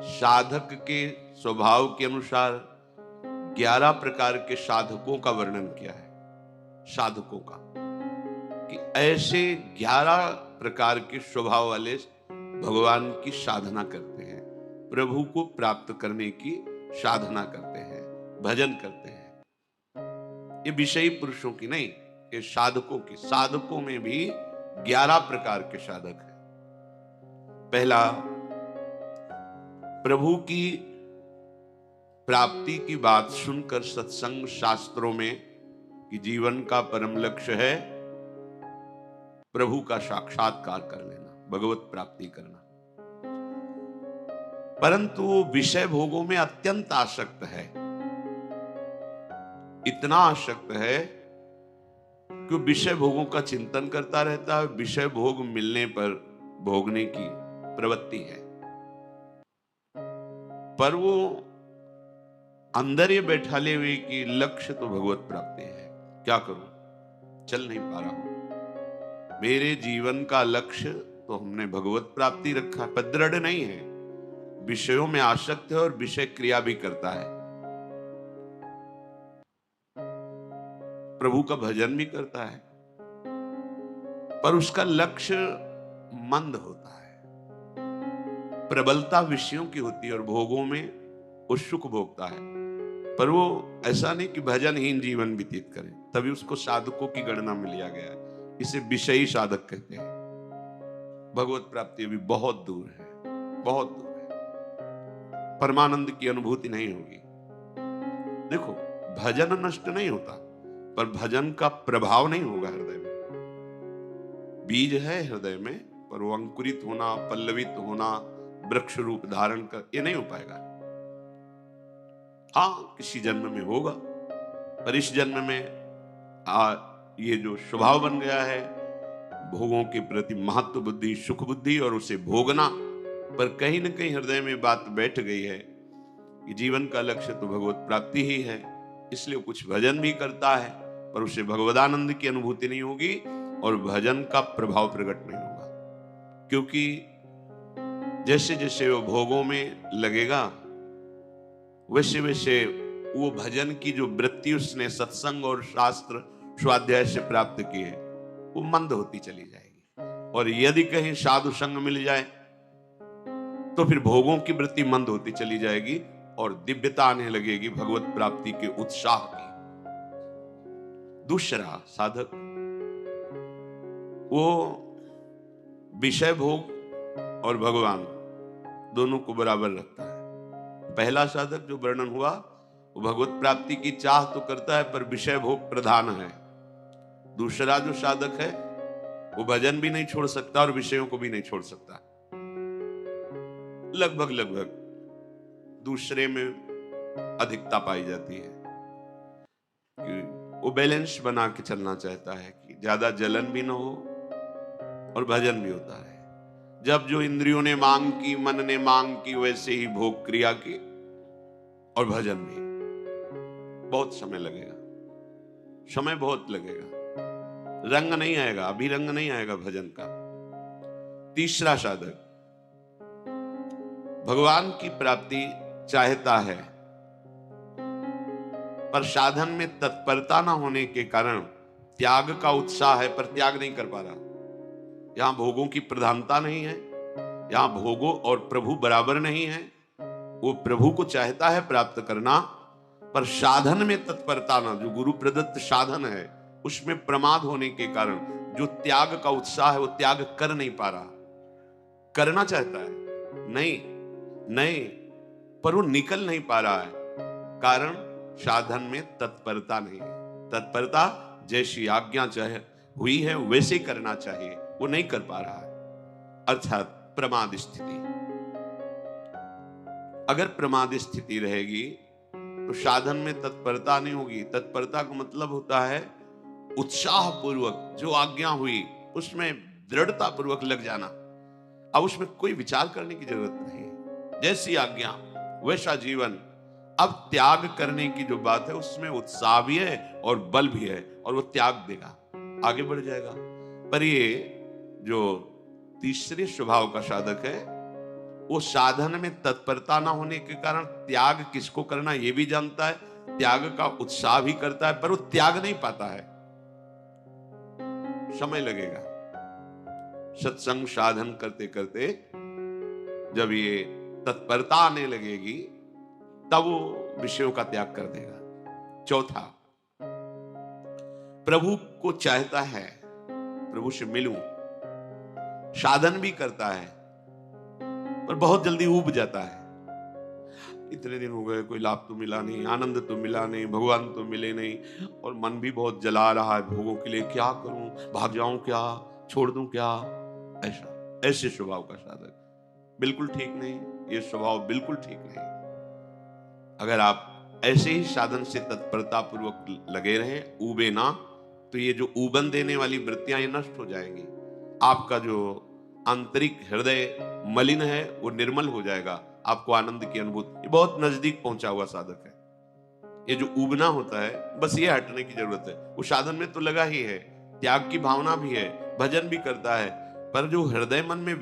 साधक के स्वभाव के अनुसार 11 प्रकार के साधकों का वर्णन किया है। साधकों का कि ऐसे 11 प्रकार के स्वभाव वाले भगवान की साधना करते हैं, प्रभु को प्राप्त करने की साधना करते हैं, भजन करते हैं। ये विषयी पुरुषों की नहीं, ये साधकों की। साधकों में भी 11 प्रकार के साधक हैं। पहला, प्रभु की प्राप्ति की बात सुनकर सत्संग शास्त्रों में कि जीवन का परम लक्ष्य है प्रभु का साक्षात्कार कर लेना, भगवत प्राप्ति करना, परंतु वो विषय भोगों में अत्यंत आसक्त है। इतना आसक्त है कि विषय भोगों का चिंतन करता रहता है, विषय भोग मिलने पर भोगने की प्रवृत्ति है, पर वो अंदर ये बैठा ले हुए कि लक्ष्य तो भगवत प्राप्ति है, क्या करूं, चल नहीं पा रहा हूं। मेरे जीवन का लक्ष्य तो हमने भगवत प्राप्ति रखा, पर दृढ़ नहीं है, विषयों में आसक्त है और विषय क्रिया भी करता है, प्रभु का भजन भी करता है, पर उसका लक्ष्य मंद होता है, प्रबलता विषयों की होती है और भोगों में वो सुख भोगता है। पर वो ऐसा नहीं कि भजनहीन जीवन व्यतीत करे, तभी उसको साधकों की गणना में लिया गया है। इसे विषयी साधक कहते हैं। भगवत प्राप्ति भी बहुत दूर है, बहुत दूर है, परमानंद की अनुभूति नहीं होगी। देखो, भजन नष्ट नहीं होता, पर भजन का प्रभाव नहीं होगा हृदय में। बीज है हृदय में, पर वो अंकुरित होना, पल्लवित होना, वृक्ष रूप धारण कर, ये नहीं हो पाएगा। हाँ, किसी जन्म में होगा, पर इस जन्म में ये जो स्वभाव बन गया है भोगों के प्रति महत्व बुद्धि, सुख बुद्धि और उसे भोगना, पर कहीं न कहीं हृदय में बात बैठ गई है कि जीवन का लक्ष्य तो भगवत प्राप्ति ही है, इसलिए कुछ भजन भी करता है, पर उसे भगवदानंद की अनुभूति नहीं होगी और भजन का प्रभाव प्रकट नहीं होगा। क्योंकि जैसे जैसे वो भोगों में लगेगा, वैसे वैसे वो भजन की जो वृत्ति उसने सत्संग और शास्त्र स्वाध्याय से प्राप्त की है वो मंद होती चली जाएगी। और यदि कहीं साधु संग मिल जाए तो फिर भोगों की वृत्ति मंद होती चली जाएगी और दिव्यता आने लगेगी भगवत प्राप्ति के उत्साह की। दूसरा साधक वो विषय भोग और भगवान दोनों को बराबर रखता है। पहला साधक जो वर्णन हुआ वो भगवत प्राप्ति की चाह तो करता है, पर विषय भोग प्रधान है। दूसरा जो साधक है वो भजन भी नहीं छोड़ सकता और विषयों को भी नहीं छोड़ सकता। लगभग लगभग दूसरे में अधिकता पाई जाती है कि वो बैलेंस बना के चलना चाहता है कि ज्यादा जलन भी ना हो और भजन भी होता है। जब जो इंद्रियों ने मांग की, मन ने मांग की, वैसे ही भोग क्रिया की और भजन भी। बहुत समय लगेगा, समय बहुत लगेगा, रंग नहीं आएगा, अभी रंग नहीं आएगा भजन का। तीसरा साधक भगवान की प्राप्ति चाहता है, पर साधन में तत्परता ना होने के कारण त्याग का उत्साह है, पर त्याग नहीं कर पा रहा। यहां भोगों की प्रधानता नहीं है, यहां भोगों और प्रभु बराबर नहीं है। वो प्रभु को चाहता है प्राप्त करना, पर साधन में तत्परता ना, जो गुरु प्रदत्त साधन है उसमें प्रमाद होने के कारण जो त्याग का उत्साह है वो त्याग कर नहीं पा रहा। करना चाहता है, नहीं, पर वो निकल नहीं पा रहा है, कारण साधन में तत्परता नहीं है। तत्परता जैसी आज्ञा चाहे हुई है वैसे करना चाहिए, वो नहीं कर पा रहा है, अर्थात प्रमाद स्थिति। अगर प्रमाद स्थिति रहेगी तो साधन में तत्परता नहीं होगी। तत्परता का मतलब होता है उत्साह पूर्वक जो आज्ञा हुई उसमें दृढ़ता पूर्वक लग जाना। अब उसमें कोई विचार करने की जरूरत नहीं है, जैसी आज्ञा वैसा जीवन। अब त्याग करने की जो बात है उसमें उत्साह भी है और बल भी है, और वो त्याग देगा, आगे बढ़ जाएगा। पर ये जो तीसरे स्वभाव का साधक है वो साधन में तत्परता ना होने के कारण त्याग किसको करना ये भी जानता है, त्याग का उत्साह भी करता है, पर वो त्याग नहीं पाता है। समय लगेगा। सत्संग साधन करते करते जब ये तत्परता आने लगेगी तब वो विषयों का त्याग कर देगा। चौथा, प्रभु को चाहता है, प्रभु से मिलूं, साधन भी करता है, पर बहुत जल्दी ऊब जाता है। इतने दिन हो गए, कोई लाभ तो मिला नहीं, आनंद तो मिला नहीं, भगवान तो मिले नहीं, और मन भी बहुत जला रहा है भोगों के लिए। क्या करूं, भाग जाऊं क्या, छोड़ दूं क्या? ऐसे स्वभाव का साधक बिल्कुल ठीक नहीं। ये स्वभाव बिल्कुल ठीक नहीं। अगर आप ऐसे ही साधन से तत्परता पूर्वक लगे रहे, ऊबे ना, तो ये जो ऊबन देने वाली वृत्तियां ये नष्ट हो जाएंगी। आपका जो आंतरिक हृदय मलिन है वो निर्मल हो जाएगा। आपको आनंद की अनुभूति, ये बहुत नजदीक पहुंचा हुआ साधक है। ये जो ऊबना होता है, बस ये हटने की जरूरत है। वो साधन में तो लगा ही है, त्याग की भावना भी है, भजन भी करता है, पर जो हृदय मन में